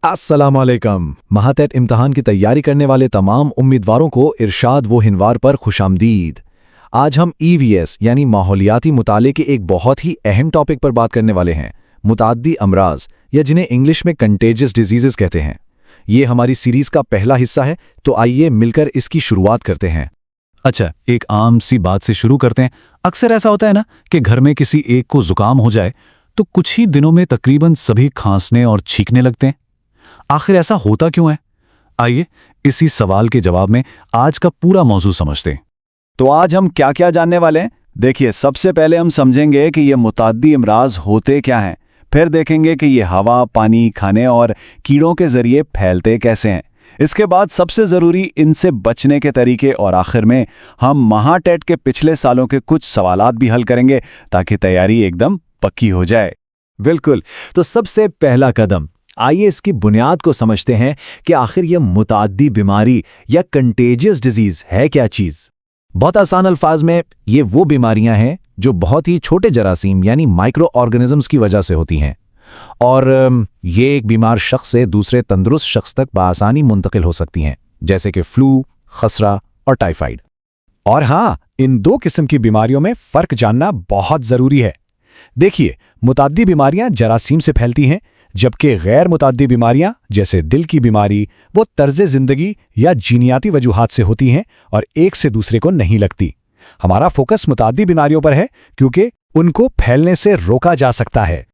अस्सलामुअलैकुम। महाटेट इम्तहान की तैयारी करने वाले तमाम उम्मीदवारों को इरशाद वो हिनवार पर खुशामदीद। आज हम ईवीएस यानी माहौलियाती मुताले के एक बहुत ही अहम टॉपिक पर बात करने वाले हैं, मुताद्दी अमराज या जिन्हें इंग्लिश में कंटेजियस डिजीजेस कहते हैं। ये हमारी सीरीज का पहला हिस्सा है, तो आइए मिलकर इसकी शुरुआत करते हैं। अच्छा, एक आम सी बात से शुरू करते हैं। अक्सर ऐसा होता है ना कि घर में किसी एक को जुकाम हो जाए तो कुछ ही दिनों में तकरीबन सभी खांसने और छींकने लगते हैं। आखिर ऐसा होता क्यों है? आइए इसी सवाल के जवाब में आज का पूरा मौजू समझते हैं। तो आज हम क्या क्या जानने वाले हैं? देखिए, सबसे पहले हम समझेंगे कि ये मुताद्दी अमराज होते क्या हैं। फिर देखेंगे कि ये हवा, पानी, खाने और कीड़ों के जरिए फैलते कैसे हैं। इसके बाद सबसे ज़रूरी इनसे बचने के तरीके, और आखिर में हम महाटेट के पिछले सालों के कुछ सवालात भी हल करेंगे ताकि तैयारी एकदम पक्की हो जाए। बिल्कुल, तो सबसे पहला कदम, आइए इसकी बुनियाद को समझते हैं कि आखिर यह मुताद्दी बीमारी या कंटेजियस डिजीज है क्या चीज़। बहुत आसान अल्फाज में ये वो बीमारियां हैं जो बहुत ही छोटे जरासीम यानी माइक्रो ऑर्गेनिजम्स की वजह से होती हैं, और ये एक बीमार शख्स से दूसरे तंदुरुस्त शख्स तक बआसानी मुंतकिल हो सकती हैं, जैसे कि फ्लू, खसरा और टाइफाइड। और हाँ, इन दो किस्म की बीमारियों में फ़र्क जानना बहुत ज़रूरी है। देखिए, मुताद्दी बीमारियां जरासीम से फैलती हैं, जबकि गैर मुताद्दी बीमारियां जैसे दिल की बीमारी वो तर्ज ज़िंदगी या जीनियाती वजूहात से होती हैं और एक से दूसरे को नहीं लगती। हमारा फोकस मुताद्दी बीमारियों पर है क्योंकि उनको फैलने से रोका जा सकता है।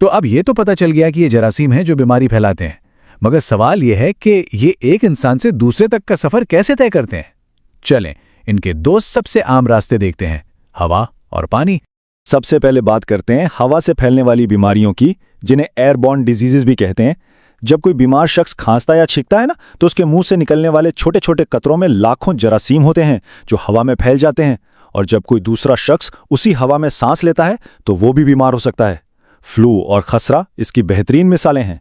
तो अब ये तो पता चल गया कि ये जरासीम हैं जो बीमारी फैलाते हैं, मगर सवाल ये है कि ये एक इंसान से दूसरे तक का सफ़र कैसे तय करते हैं। चलें इनके दो सबसे आम रास्ते देखते हैं, हवा और पानी। सबसे पहले बात करते हैं हवा से फैलने वाली बीमारियों की, जिन्हें एयरबॉर्न डिजीजेस भी कहते हैं। जब कोई बीमार शख्स खांसता या छींकता है ना, तो उसके मुंह से निकलने वाले छोटे छोटे कतरों में लाखों जरासीम होते हैं जो हवा में फैल जाते हैं, और जब कोई दूसरा शख्स उसी हवा में सांस लेता है तो वो भी बीमार हो सकता है। फ्लू और खसरा इसकी बेहतरीन मिसालें हैं।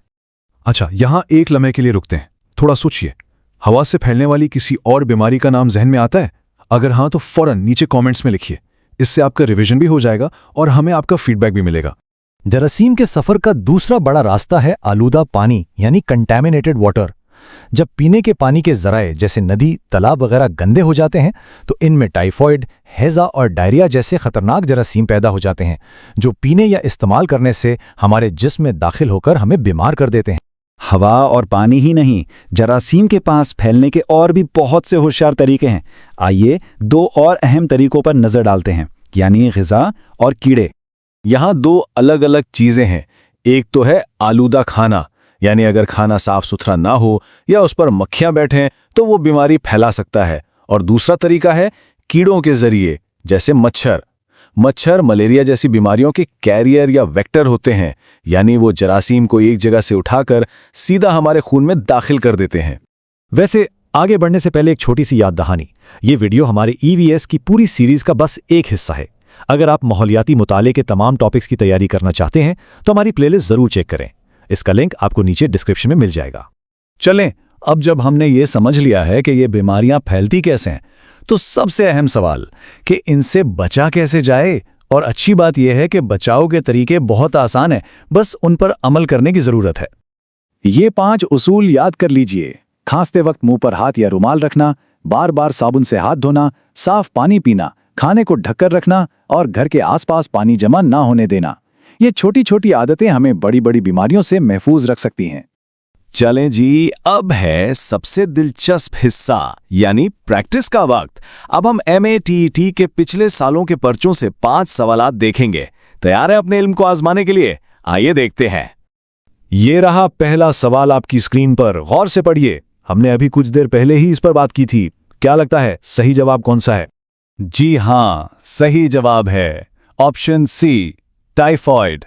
अच्छा, यहां एक लम्हे के लिए रुकते हैं, थोड़ा सोचिए। हवा से फैलने वाली किसी और बीमारी का नाम जहन में आता है? अगर हाँ तो फौरन नीचे कमेंट्स में लिखिए। इससे आपका रिवीजन भी हो जाएगा और हमें आपका फीडबैक भी मिलेगा। जरासीम के सफ़र का दूसरा बड़ा रास्ता है आलूदा पानी यानी कंटैमिनेटेड वाटर। जब पीने के पानी के ज़राए जैसे नदी, तालाब वगैरह गंदे हो जाते हैं तो इनमें टाइफॉइड, हैज़ा और डायरिया जैसे खतरनाक जरासीम पैदा हो जाते हैं, जो पीने या इस्तेमाल करने से हमारे जिस्म में दाखिल होकर हमें बीमार कर देते हैं। हवा और पानी ही नहीं, जरासीम के पास फैलने के और भी बहुत से होशियार तरीके हैं। आइए दो और अहम तरीकों पर नज़र डालते हैं, यानी ग़िज़ा और कीड़े। यहाँ दो अलग अलग चीज़ें हैं। एक तो है आलूदा खाना, यानी अगर खाना साफ सुथरा ना हो या उस पर मक्खियाँ बैठें तो वो बीमारी फैला सकता है। और दूसरा तरीका है कीड़ों के जरिए, जैसे मच्छर। मच्छर मलेरिया जैसी बीमारियों के कैरियर या वेक्टर होते हैं, यानी वो जरासीम को एक जगह से उठाकर सीधा हमारे खून में दाखिल कर देते हैं। वैसे आगे बढ़ने से पहले एक छोटी सी याद दहानी। ये वीडियो हमारे ईवीएस की पूरी सीरीज का बस एक हिस्सा है। अगर आप माहौलियाती मुताले के तमाम टॉपिक्स की तैयारी करना चाहते हैं तो हमारी प्लेलिस्ट ज़रूर चेक करें। इसका लिंक आपको नीचे डिस्क्रिप्शन में मिल जाएगा। चलें, अब जब हमने ये समझ लिया है कि ये बीमारियां फैलती कैसे हैं, तो सबसे अहम सवाल कि इनसे बचा कैसे जाए। और अच्छी बात यह है कि बचाव के तरीके बहुत आसान हैं, बस उन पर अमल करने की ज़रूरत है। ये 5 उसूल याद कर लीजिए। खांसते वक्त मुंह पर हाथ या रुमाल रखना, बार बार साबुन से हाथ धोना, साफ पानी पीना, खाने को ढककर रखना और घर के आसपास पानी जमा ना होने देना। ये छोटी छोटी आदतें हमें बड़ी बड़ी बीमारियों से महफूज रख सकती हैं। चलें जी, अब है सबसे दिलचस्प हिस्सा, यानी प्रैक्टिस का वक्त। अब हम MATET के पिछले सालों के पर्चों से 5 सवालात देखेंगे। तैयार है अपने इल्म को आजमाने के लिए? आइए देखते हैं। ये रहा पहला सवाल आपकी स्क्रीन पर, गौर से पढ़िए। हमने अभी कुछ देर पहले ही इस पर बात की थी। क्या लगता है सही जवाब कौन सा है? जी हाँ, सही जवाब है ऑप्शन सी, टाइफॉइड।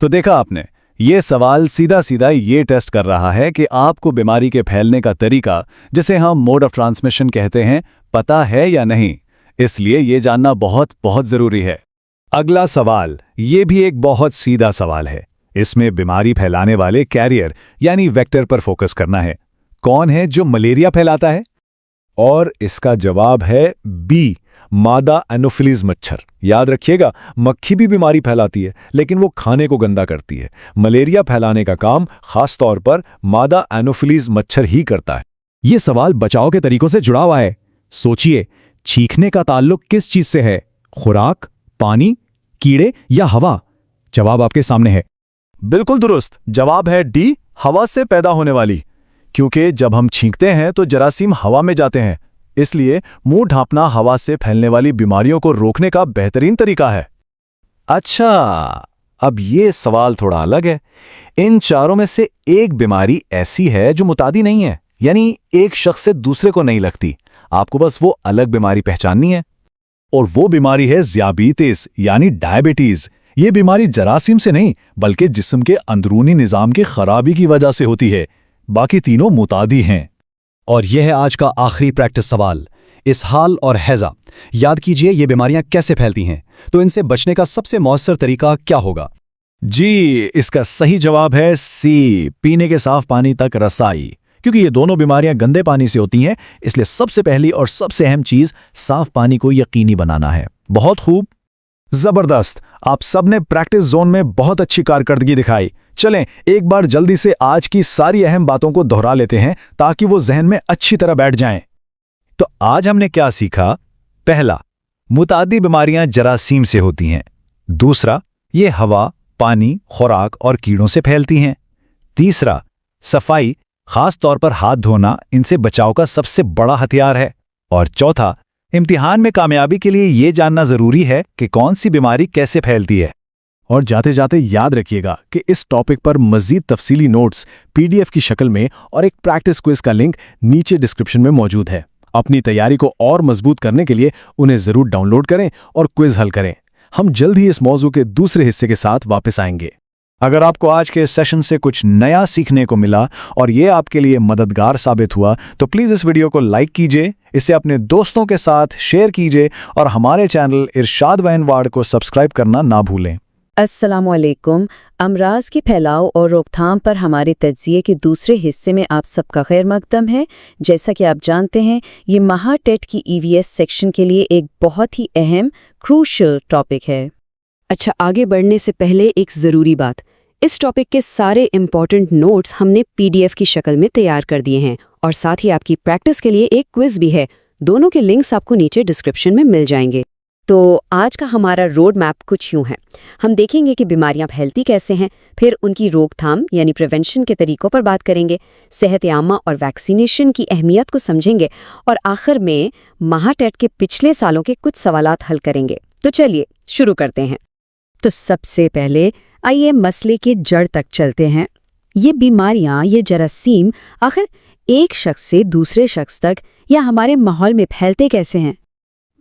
तो देखा आपने, ये सवाल सीधा सीधा ये टेस्ट कर रहा है कि आपको बीमारी के फैलने का तरीका, जिसे हम मोड ऑफ ट्रांसमिशन कहते हैं, पता है या नहीं। इसलिए ये जानना बहुत बहुत ज़रूरी है। अगला सवाल, ये भी एक बहुत सीधा सवाल है। इसमें बीमारी फैलाने वाले कैरियर यानी वेक्टर पर फोकस करना है। कौन है जो मलेरिया फैलाता है? और इसका जवाब है बी, मादा एनोफिलीज मच्छर। याद रखिएगा, मक्खी भी बीमारी फैलाती है, लेकिन वो खाने को गंदा करती है। मलेरिया फैलाने का काम खास तौर पर मादा एनोफिलीज मच्छर ही करता है। ये सवाल बचाव के तरीकों से जुड़ा हुआ है। सोचिए, चीखने का ताल्लुक किस चीज से है? खुराक, पानी, कीड़े या हवा? जवाब आपके सामने है। बिल्कुल दुरुस्त जवाब है डी, हवा से पैदा होने वाली। क्योंकि जब हम छींकते हैं तो जरासीम हवा में जाते हैं, इसलिए मुंह ढांपना हवा से फैलने वाली बीमारियों को रोकने का बेहतरीन तरीका है। अच्छा, अब ये सवाल थोड़ा अलग है। इन चारों में से एक बीमारी ऐसी है जो मुतादी नहीं है, यानी एक शख्स से दूसरे को नहीं लगती। आपको बस वो अलग बीमारी पहचाननी है, और वो बीमारी है ज़ियाबीतिस यानी डायबिटीज। ये बीमारी जरासीम से नहीं, बल्कि जिस्म के अंदरूनी निज़ाम की खराबी की वजह से होती है। बाकी तीनों मुतादी हैं। और यह है आज का आखिरी प्रैक्टिस सवाल, इसहाल और हैजा। याद कीजिए, ये बीमारियां कैसे फैलती हैं, तो इनसे बचने का सबसे मौसर तरीका क्या होगा? जी, इसका सही जवाब है सी, पीने के साफ पानी तक रसाई। क्योंकि ये दोनों बीमारियां गंदे पानी से होती हैं, इसलिए सबसे पहली और सबसे अहम चीज साफ पानी को यकीनी बनाना है। बहुत खूब, जबरदस्त। आप सबने प्रैक्टिस जोन में बहुत अच्छी कारकर्दगी दिखाई। चलें एक बार जल्दी से आज की सारी अहम बातों को दोहरा लेते हैं ताकि वो जहन में अच्छी तरह बैठ जाएं। तो आज हमने क्या सीखा? पहला, मुतादी बीमारियां जरासीम से होती हैं। दूसरा, ये हवा, पानी, खुराक और कीड़ों से फैलती हैं। तीसरा, सफाई, खास तौर पर हाथ धोना, इनसे बचाव का सबसे बड़ा हथियार है। और चौथा, इम्तिहान में कामयाबी के लिए ये जानना जरूरी है कि कौन सी बीमारी कैसे फैलती है। और जाते जाते याद रखिएगा कि इस टॉपिक पर मजीद तफसीली नोट्स पीडीएफ की शक्ल में और एक प्रैक्टिस क्विज का लिंक नीचे डिस्क्रिप्शन में मौजूद है। अपनी तैयारी को और मजबूत करने के लिए उन्हें जरूर डाउनलोड करें और क्विज हल करें। हम जल्द ही इस मौजू के दूसरे हिस्से के साथ वापस आएंगे। अगर आपको आज के सेशन से कुछ नया सीखने को मिला और ये आपके लिए मददगार साबित हुआ तो प्लीज़ इस वीडियो को लाइक कीजिए, इसे अपने दोस्तों के साथ शेयर कीजिए और हमारे चैनल इरशाद वैनवाड़ को सब्सक्राइब करना ना भूलें। अस्सलामुअलैकुम। अमराज के फैलाव और रोकथाम पर हमारे तज्जिए के दूसरे हिस्से में आप सबका खैर मकदम है। जैसा कि आप जानते हैं, ये महाटेट की ईवीएस सेक्शन के लिए एक बहुत ही अहम क्रूशियल टॉपिक है। अच्छा, आगे बढ़ने से पहले एक ज़रूरी बात, इस टॉपिक के सारे इम्पॉर्टेंट नोट्स हमने पीडीएफ की शक्ल में तैयार कर दिए हैं और साथ ही आपकी प्रैक्टिस के लिए एक क्विज भी है। दोनों के लिंक्स आपको नीचे डिस्क्रिप्शन में मिल जाएंगे। तो आज का हमारा रोड मैप कुछ यूं है। हम देखेंगे कि बीमारियां फैलती कैसे हैं, फिर उनकी रोकथाम यानी प्रिवेंशन के तरीकों पर बात करेंगे, सेहत आमा और वैक्सीनेशन की अहमियत को समझेंगे और आखिर में महाटेट के पिछले सालों के कुछ सवालात हल करेंगे। तो चलिए शुरू करते हैं। तो सबसे पहले आइए मसले के जड़ तक चलते हैं। ये बीमारियां, ये जरासीम आखिर एक शख्स से दूसरे शख्स तक या हमारे माहौल में फैलते कैसे हैं?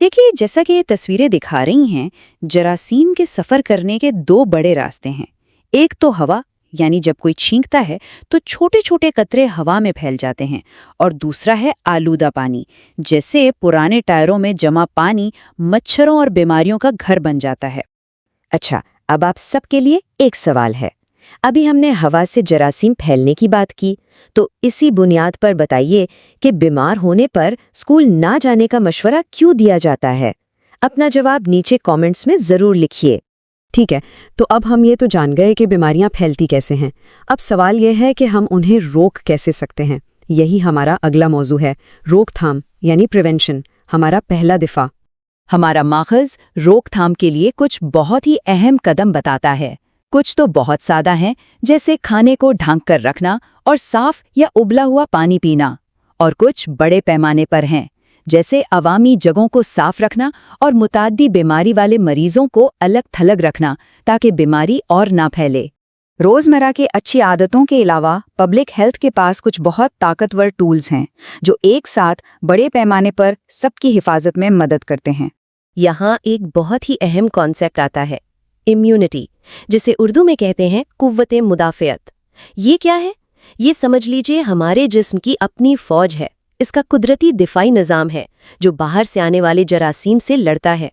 देखिए, जैसा कि ये तस्वीरें दिखा रही हैं, जरासीम के सफ़र करने के दो बड़े रास्ते हैं। एक तो हवा, यानी जब कोई छींकता है तो छोटे छोटे कतरे हवा में फैल जाते हैं, और दूसरा है आलूदा पानी, जैसे पुराने टायरों में जमा पानी मच्छरों और बीमारियों का घर बन जाता है। अच्छा, अब आप सबके लिए एक सवाल है। अभी हमने हवा से जरासीम फैलने की बात की, तो इसी बुनियाद पर बताइए कि बीमार होने पर स्कूल ना जाने का मशवरा क्यों दिया जाता है? अपना जवाब नीचे कमेंट्स में ज़रूर लिखिए। ठीक है, तो अब हम ये तो जान गए कि बीमारियां फैलती कैसे हैं। अब सवाल यह है कि हम उन्हें रोक कैसे सकते हैं। यही हमारा अगला मौजू है, रोकथाम यानी प्रिवेंशन, हमारा पहला दिफा। हमारा माखज़ रोकथाम के लिए कुछ बहुत ही अहम कदम बताता है। कुछ तो बहुत सादा हैं, जैसे खाने को ढक कर रखना और साफ या उबला हुआ पानी पीना, और कुछ बड़े पैमाने पर हैं, जैसे अवामी जगहों को साफ रखना और मुताद्दी बीमारी वाले मरीजों को अलग थलग रखना ताकि बीमारी और ना फैले। रोज़मर्रा की अच्छी आदतों के अलावा पब्लिक हेल्थ के पास कुछ बहुत ताकतवर टूल्स हैं जो एक साथ बड़े पैमाने पर सबकी हिफाजत में मदद करते हैं। यहाँ एक बहुत ही अहम कॉन्सेप्ट आता है, इम्यूनिटी, जिसे उर्दू में कहते हैं कुव्वते मुदाफ़ियत। ये क्या है? ये समझ लीजिए हमारे जिस्म की अपनी फौज है। इसका कुदरती दिफाई निज़ाम है जो बाहर से आने वाले जरासीम से लड़ता है।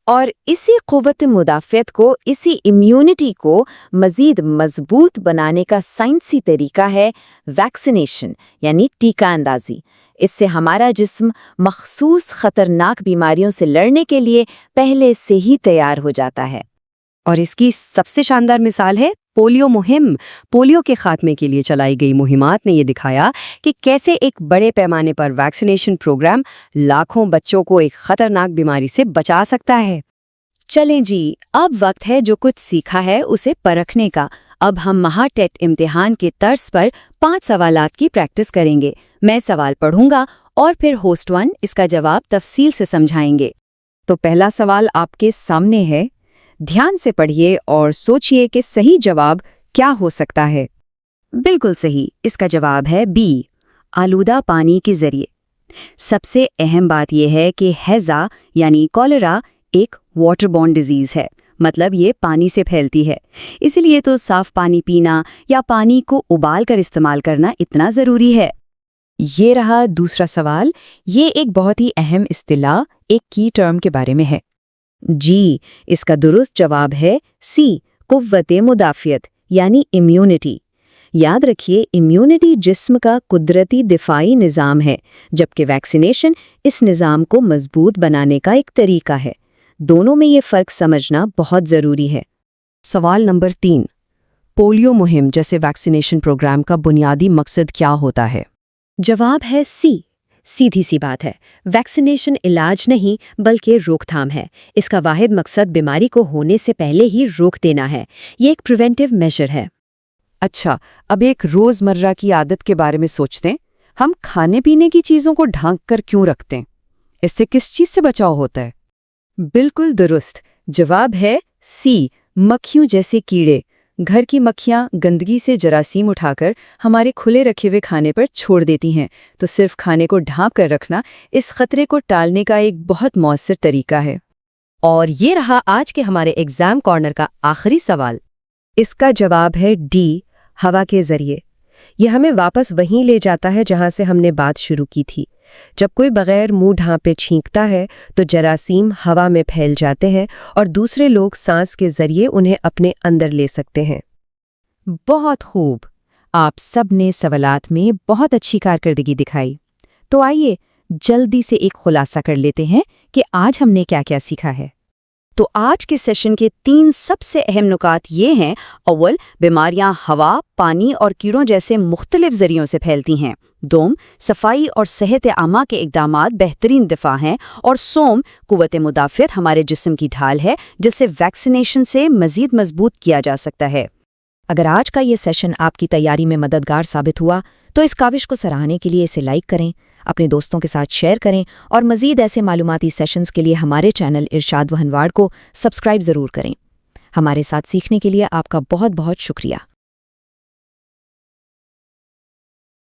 और इसी कुव्वते मुदाफ़ियत को, इसी इम्यूनिटी को मज़ीद मजबूत बनाने का साइंसी तरीका है वैक्सीनेशन यानी टीका अंदाजी। इससे हमारा जिस्म मखसूस खतरनाक बीमारियों से लड़ने के लिए पहले से ही तैयार हो जाता है। और इसकी सबसे शानदार मिसाल है पोलियो मुहिम। पोलियो के खात्मे के लिए चलाई गई मुहिमात ने ये दिखाया कि कैसे एक बड़े पैमाने पर वैक्सीनेशन प्रोग्राम लाखों बच्चों को एक खतरनाक बीमारी से बचा सकता है। चलें जी, अब वक्त है जो कुछ सीखा है उसे परखने का। अब हम महाटेट इम्तिहान के तर्ज पर 5 सवालात की प्रैक्टिस करेंगे। मैं सवाल पढ़ूंगा और फिर होस्ट 1 इसका जवाब तफसील से समझाएंगे। तो पहला सवाल आपके सामने है, ध्यान से पढ़िए और सोचिए कि सही जवाब क्या हो सकता है। बिल्कुल सही, इसका जवाब है बी, आलूदा पानी के जरिए। सबसे अहम बात यह है कि हैजा यानी कॉलेरा एक वाटरबॉर्न डिजीज है, मतलब ये पानी से फैलती है। इसलिए तो साफ पानी पीना या पानी को उबाल कर इस्तेमाल करना इतना ज़रूरी है। ये रहा दूसरा सवाल। ये एक बहुत ही अहम इस्तिलाह, एक की टर्म के बारे में है। जी, इसका दुरुस्त जवाब है सी, कुव्वते मुदाफ़ियत यानी इम्यूनिटी। याद रखिए, इम्यूनिटी जिस्म का कुदरती दिफाई निज़ाम है, जबकि वैक्सीनेशन इस निज़ाम को मजबूत बनाने का एक तरीका है। दोनों में ये फ़र्क समझना बहुत ज़रूरी है। सवाल नंबर 3, पोलियो मुहिम जैसे वैक्सीनेशन प्रोग्राम का बुनियादी मकसद क्या होता है? जवाब है सी। सीधी सी बात है, वैक्सीनेशन इलाज नहीं बल्कि रोकथाम है। इसका वाहिद मकसद बीमारी को होने से पहले ही रोक देना है। ये एक प्रिवेंटिव मेजर है। अच्छा, अब एक रोज़मर्रा की आदत के बारे में सोचते हैं। हम खाने पीने की चीज़ों को ढांक कर क्यों रखते हैं? इससे किस चीज़ से बचाव होता है? बिल्कुल दुरुस्त, जवाब है सी, मक्खियों जैसे कीड़े। घर की मक्खियाँ गंदगी से जरासीम उठाकर हमारे खुले रखे हुए खाने पर छोड़ देती हैं, तो सिर्फ खाने को ढांप कर रखना इस खतरे को टालने का एक बहुत मौसर तरीका है। और ये रहा आज के हमारे एग्जाम कॉर्नर का आखिरी सवाल। इसका जवाब है डी, हवा के जरिए। यह हमें वापस वहीं ले जाता है जहां से हमने बात शुरू की थी। जब कोई बगैर मुंह ढांपे छींकता है तो जरासीम हवा में फैल जाते हैं और दूसरे लोग सांस के जरिए उन्हें अपने अंदर ले सकते हैं। बहुत खूब, आप सब ने सवालात में बहुत अच्छी कारकर्दगी दिखाई। तो आइए जल्दी से एक खुलासा कर लेते हैं कि आज हमने क्या क्या सीखा है। तो आज के सेशन के 3 सबसे अहम नुकात ये हैं। अव्वल, बीमारियां हवा, पानी और कीड़ों जैसे मुख्तलिफ जरियों से फैलती हैं। दोम, सफाई और सेहत आमा के इक़दामात बेहतरीन दिफा हैं। और सोम, कुव्वत मुदाफ़ियत हमारे जिस्म की ढाल है जिसे वैक्सीनेशन से मज़ीद मजबूत किया जा सकता है। अगर आज का ये सेशन आपकी तैयारी में मददगार साबित हुआ तो इस काविश को सराहने के लिए इसे लाइक करें, अपने दोस्तों के साथ शेयर करें और मज़ीद ऐसे मालूमाती सेशंस के लिए हमारे चैनल इरशाद व हनवाड़ को सब्सक्राइब ज़रूर करें। हमारे साथ सीखने के लिए आपका बहुत बहुत शुक्रिया।